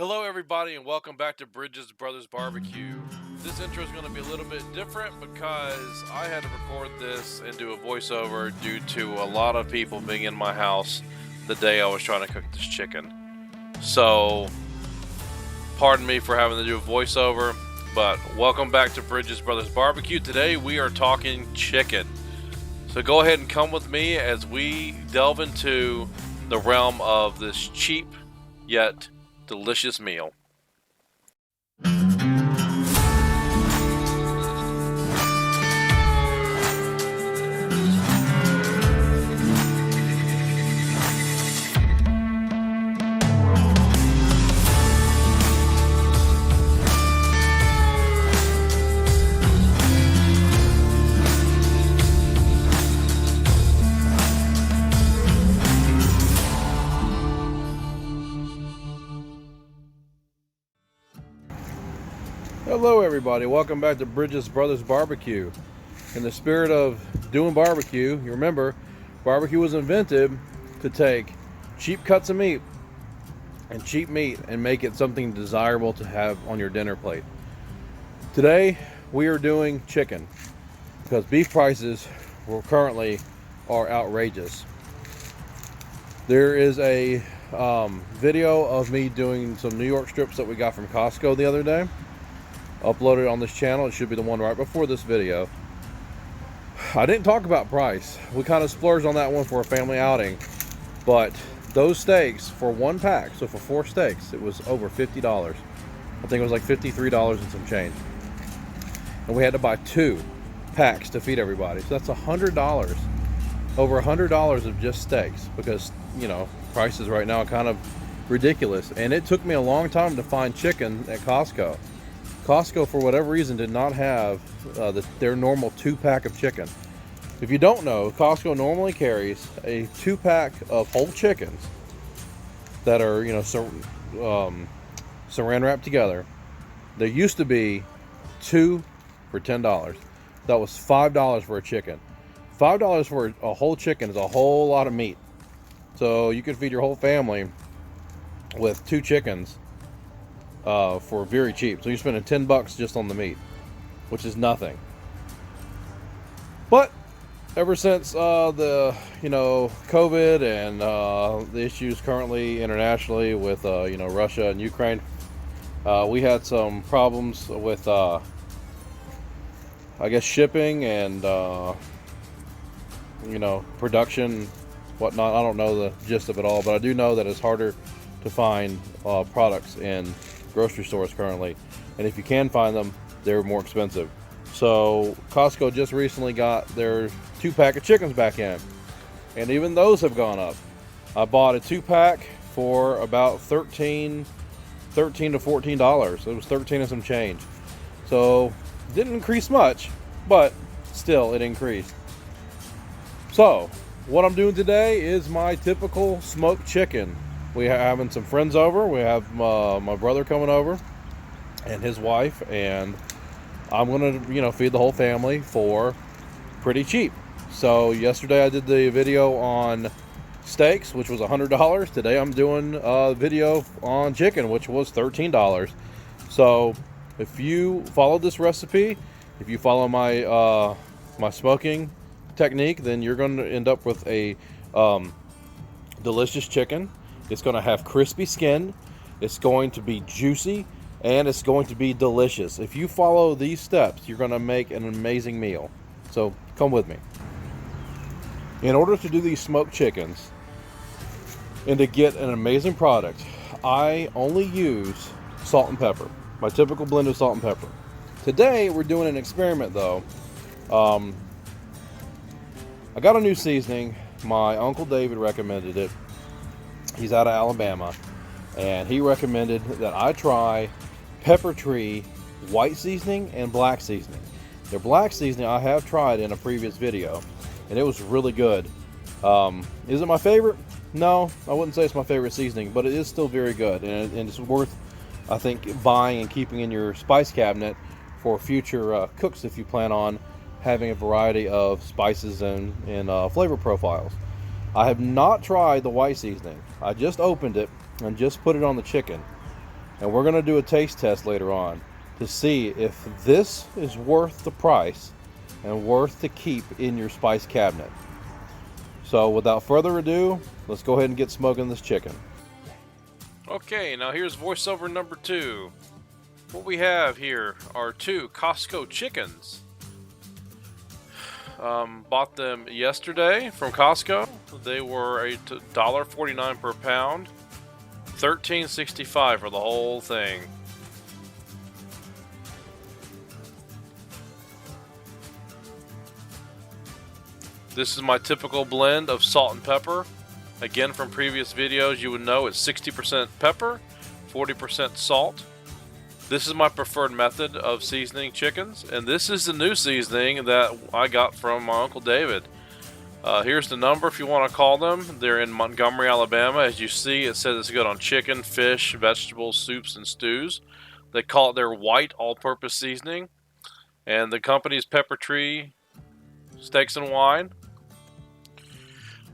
Hello, everybody, and welcome back to Bridges Brothers Barbecue. This intro is going to be a little bit different because I had to record this and do a voiceover due to a lot of people being in my house the day I was trying to cook this chicken. So, pardon me for having to do a voiceover, but welcome back to Bridges Brothers Barbecue. Today we are talking chicken. So go ahead and come with me as we delve into the realm of this cheap yet delicious meal. Hello everybody, welcome back to Bridges Brothers Barbecue. In the spirit of doing barbecue, you remember, barbecue was invented to take cheap cuts of meat and cheap meat and make it something desirable to have on your dinner plate. Today, we are doing chicken because beef prices currently are outrageous. There is a video of me doing some New York strips that we got from Costco the other day. Uploaded on this channel. It should be the one right before this video. I didn't talk about price. We kind of splurged on that one for a family outing, but those steaks for one pack, so for 4 steaks, it was over $50. I think it was like $53 and some change, and we had to buy 2 packs to feed everybody, so that's $100, over $100 of just steaks, because prices right now are kind of ridiculous. And it took me a long time to find chicken at Costco. Costco, for whatever reason, did not have their normal 2-pack of chicken. If you don't know, Costco normally carries a 2-pack of whole chickens that are, saran wrapped together. There used to be 2 for $10. That was $5 for a chicken. $5 for a whole chicken is a whole lot of meat. So you could feed your whole family with 2 chickens for very cheap. So you're spending $10 just on the meat, which is nothing. But ever since the COVID and the issues currently internationally with Russia and Ukraine, we had some problems with shipping and production, whatnot. I don't know the gist of it all, but I do know that it's harder to find products in grocery stores currently, and if you can find them, they're more expensive. So Costco just recently got their 2-pack of chickens back in, and even those have gone up. I bought a 2-pack for about $13 to $14. It was 13 and some change. So it didn't increase much, but still it increased. So what I'm doing today is my typical smoked chicken. We're having some friends over. We have my brother coming over and his wife, and I'm gonna feed the whole family for pretty cheap. So yesterday I did the video on steaks, which was $100. Today I'm doing a video on chicken, which was $13. So if you follow this recipe, if you follow my my smoking technique, then you're going to end up with a delicious chicken. It's going to have crispy skin, it's going to be juicy, and it's going to be delicious. If you follow these steps, you're going to make an amazing meal. So come with me. In order to do these smoked chickens and to get an amazing product, I only use salt and pepper, my typical blend of salt and pepper. Today we're doing an experiment though. I got a new seasoning. My Uncle David recommended it. He's out of Alabama, and he recommended that I try Pepper Tree white seasoning and black seasoning. Their black seasoning I have tried in a previous video, and it was really good. Is it my favorite? No, I wouldn't say it's my favorite seasoning, but it is still very good, and it's worth, I think, buying and keeping in your spice cabinet for future cooks if you plan on having a variety of spices and flavor profiles. I have not tried the white seasoning. I just opened it and just put it on the chicken. And we're going to do a taste test later on to see if this is worth the price and worth to keep in your spice cabinet. So without further ado, let's go ahead and get smoking this chicken. Okay, now here's voiceover number 2. What we have here are 2 Costco chickens. Bought them yesterday from Costco. They were $1.49 per pound, $13.65 for the whole thing. This is my typical blend of salt and pepper. Again, from previous videos, you would know it's 60% pepper, 40% salt. This is my preferred method of seasoning chickens, and this is the new seasoning that I got from my Uncle David. Here's the number if you want to call them. They're in Montgomery, Alabama. As you see, it says it's good on chicken, fish, vegetables, soups, and stews. They call it their white all-purpose seasoning, and the company's Pepper Tree Steaks and Wine.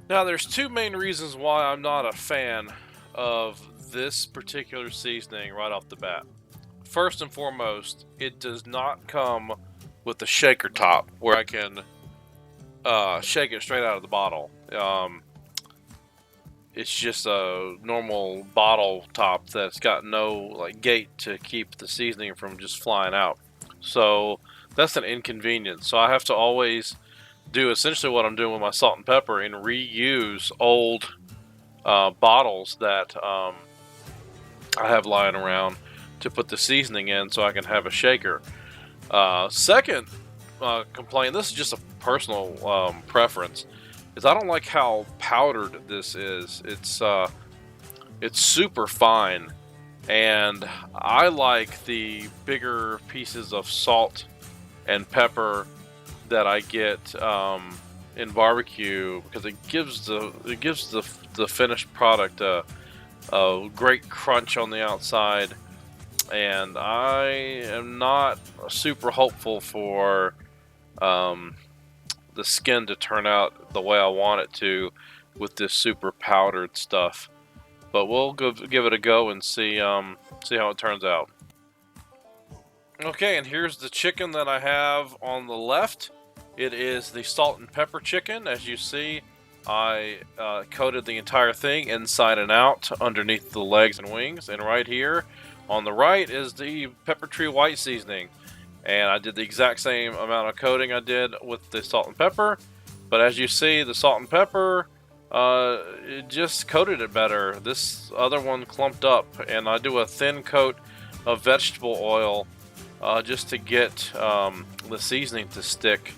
Now, there's 2 main reasons why I'm not a fan of this particular seasoning right off the bat. First and foremost, it does not come with the shaker top where I can shake it straight out of the bottle. It's just a normal bottle top that's got no gate to keep the seasoning from just flying out. So that's an inconvenience. So I have to always do essentially what I'm doing with my salt and pepper and reuse old bottles that I have lying around to put the seasoning in so I can have a shaker. Second complaint, this is just a personal preference, is I don't like how powdered this is. It's super fine, and I like the bigger pieces of salt and pepper that I get in barbecue, because it gives the finished product a great crunch on the outside. And I am not super hopeful for the skin to turn out the way I want it to with this super powdered stuff. But we'll give it a go and see how it turns out. Okay, and here's the chicken that I have on the left. It is the salt and pepper chicken. As you see, I coated the entire thing inside and out underneath the legs and wings. And right here on the right is the Pepper Tree White seasoning. And I did the exact same amount of coating I did with the salt and pepper. But as you see, the salt and pepper, it just coated it better. This other one clumped up. And I do a thin coat of vegetable oil just to get the seasoning to stick.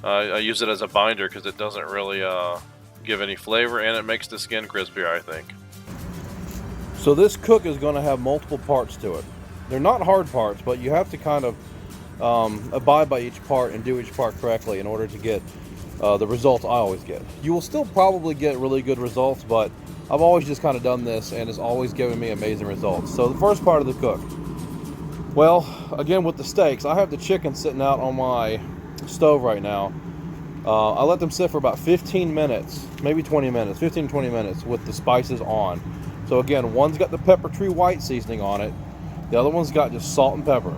I use it as a binder because it doesn't really give any flavor, and it makes the skin crispier, I think. So this cook is going to have multiple parts to it. They're not hard parts, but you have to kind of abide by each part and do each part correctly in order to get the results I always get. You will still probably get really good results, but I've always just kind of done this, and it's always given me amazing results. So the first part of the cook. Well, again with the steaks, I have the chicken sitting out on my stove right now. I let them sit for about 15 minutes, maybe 20 minutes, 15-20 minutes with the spices on. So again, one's got the Pepper Tree White seasoning on it, the other one's got just salt and pepper,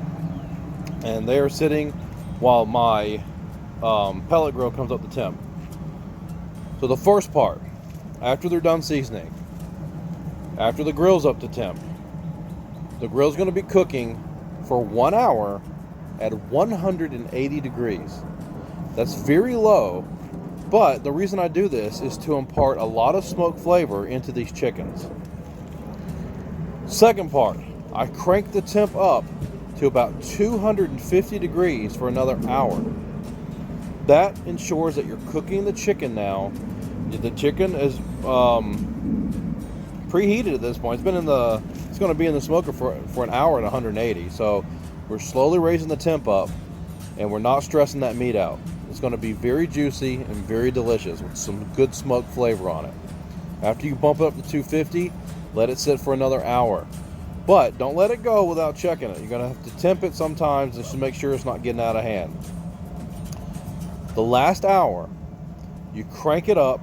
and they are sitting while my pellet grill comes up to temp. So the first part, after they're done seasoning, after the grill's up to temp, the grill's going to be cooking for 1 hour at 180 degrees. That's very low, but the reason I do this is to impart a lot of smoke flavor into these chickens. Second part, I crank the temp up to about 250 degrees for another hour. That ensures that you're cooking the chicken now. The chicken is preheated at this point. It's going to be in the smoker for an hour at 180. So we're slowly raising the temp up, and we're not stressing that meat out. It's going to be very juicy and very delicious with some good smoke flavor on it. After you bump it up to 250, let it sit for another hour. But don't let it go without checking it. You're going to have to temp it sometimes just to make sure it's not getting out of hand. The last hour, you crank it up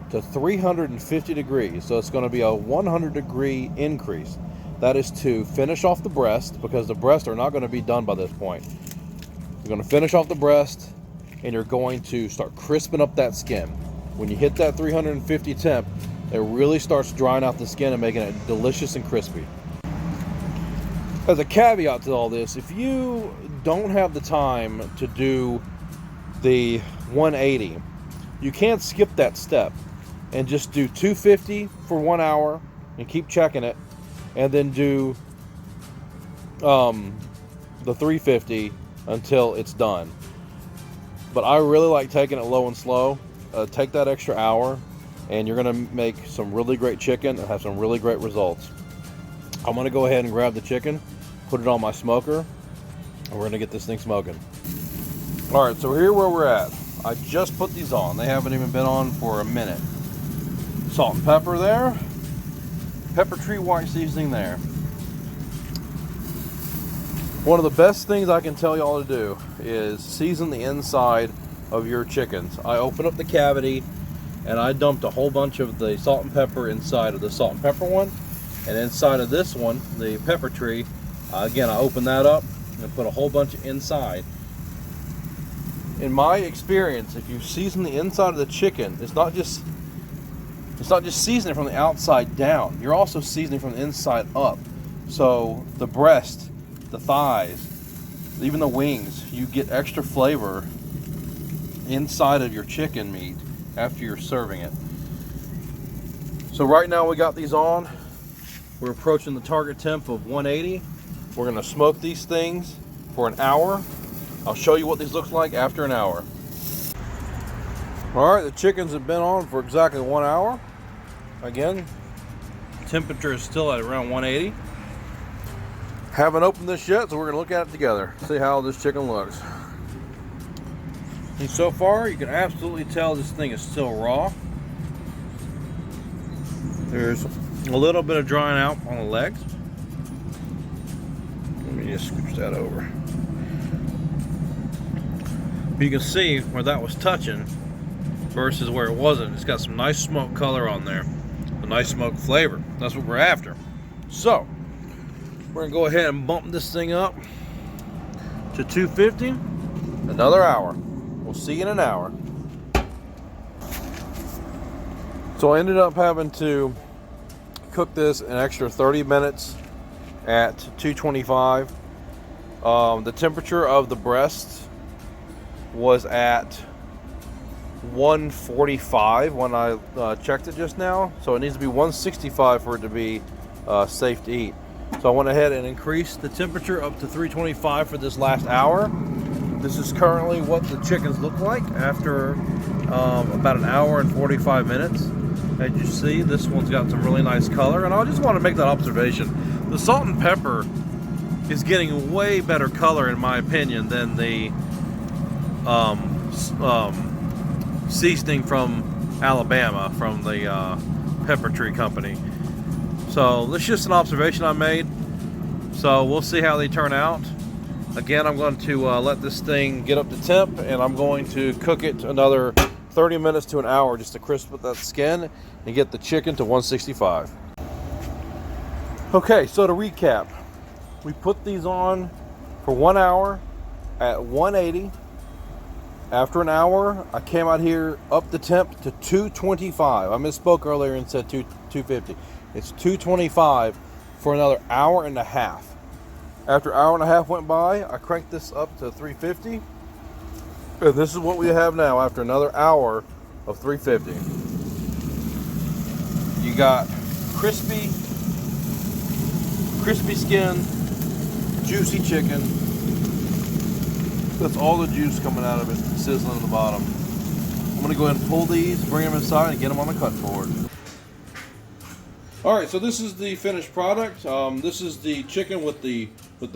to 350 degrees. So it's going to be a 100 degree increase. That is to finish off the breast, because the breasts are not going to be done by this point. You're going to finish off the breast, and you're going to start crisping up that skin. When you hit that 350 temp, it really starts drying out the skin and making it delicious and crispy. As a caveat to all this, if you don't have the time to do the 180, you can skip that step and just do 250 for 1 hour and keep checking it, and then do the 350 until it's done. But I really like taking it low and slow. Take that extra hour, and you're gonna make some really great chicken and have some really great results. I'm gonna go ahead and grab the chicken, put it on my smoker, and we're gonna get this thing smoking. All right, so here where we're at. I just put these on. They haven't even been on for a minute. Salt and pepper there. Pepper tree white seasoning there. One of the best things I can tell y'all to do is season the inside of your chickens. I opened up the cavity and I dumped a whole bunch of the salt and pepper inside of the salt and pepper one, and inside of this one, the pepper tree, again, I opened that up and put a whole bunch inside. In my experience, if you season the inside of the chicken, it's not just seasoning from the outside down. You're also seasoning from the inside up. So the breast, the thighs, even the wings, you get extra flavor inside of your chicken meat after you're serving it. So right now we got these on. We're approaching the target temp of 180. We're gonna smoke these things for an hour. I'll show you what these look like after an hour. All right, the chickens have been on for exactly 1 hour. Again, temperature is still at around 180. Haven't opened this yet, so we're gonna look at it together, see how this chicken looks. And so far, you can absolutely tell this thing is still raw. There's a little bit of drying out on the legs. Let me just scooch that over. You can see where that was touching versus where it wasn't. It's got some nice smoke color on there, a nice smoke flavor. That's what we're after. So we're gonna go ahead and bump this thing up to 250, another hour. We'll see you in an hour. So I ended up having to cook this an extra 30 minutes at 225. The temperature of the breast was at 145 when I checked it just now, so it needs to be 165 for it to be safe to eat. So I went ahead and increased the temperature up to 325 for this last hour. This is currently what the chickens look like after about an hour and 45 minutes. As you see, this one's got some really nice color, and I just want to make that observation. The salt and pepper is getting way better color, in my opinion, than the seasoning from Alabama, from the pepper tree company. So this is just an observation I made. So we'll see how they turn out. Again, I'm going to let this thing get up to temp, and I'm going to cook it another 30 minutes to an hour just to crisp up that skin and get the chicken to 165. Okay, so to recap, we put these on for 1 hour at 180. After an hour, I came out here up the temp to 225. I misspoke earlier and said 250. It's 225 for another hour and a half. After an hour and a half went by, I cranked this up to 350. And this is what we have now after another hour of 350. You got crispy skin, juicy chicken. That's all the juice coming out of it, sizzling at the bottom. I'm gonna go ahead and pull these, bring them inside, and get them on the cut board. All right, so this is the finished product. This is the chicken with the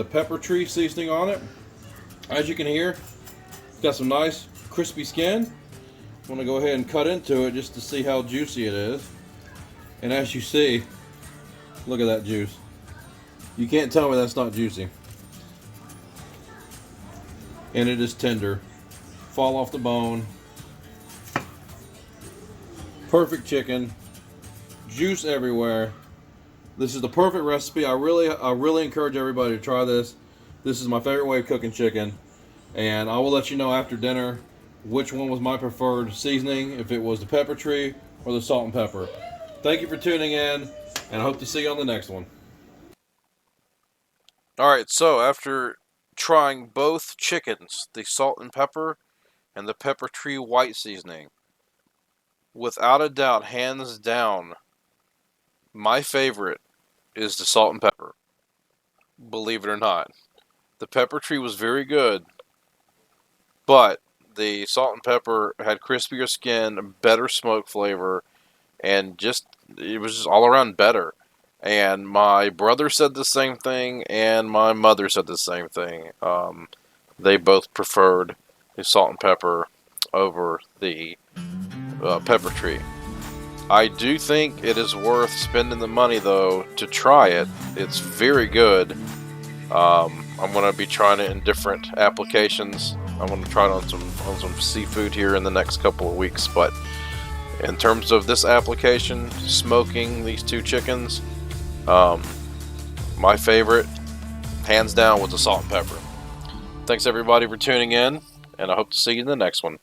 pepper tree seasoning on it. As you can hear, it's got some nice crispy skin. I'm gonna go ahead and cut into it just to see how juicy it is. And as you see, look at that juice. You can't tell me that's not juicy. And it is tender. Fall off the bone. Perfect chicken. Juice everywhere. This is the perfect recipe. I really encourage everybody to try this. This is my favorite way of cooking chicken, and I will let you know after dinner which one was my preferred seasoning, if it was the pepper tree or the salt and pepper. Thank you for tuning in, and I hope to see you on the next one. Alright, so after trying both chickens, the salt and pepper and the pepper tree white seasoning, without a doubt, hands down, my favorite is the salt and pepper. Believe it or not. The pepper tree was very good, but the salt and pepper had crispier skin, better smoke flavor, and it was just all around better. And my brother said the same thing, and my mother said the same thing. They both preferred the salt and pepper over the pepper tree. I do think it is worth spending the money, though, to try it. It's very good. I'm going to be trying it in different applications. I'm going to try it on some seafood here in the next couple of weeks. But in terms of this application, smoking these two chickens, my favorite, hands down, was the salt and pepper. Thanks everybody for tuning in, and I hope to see you in the next one.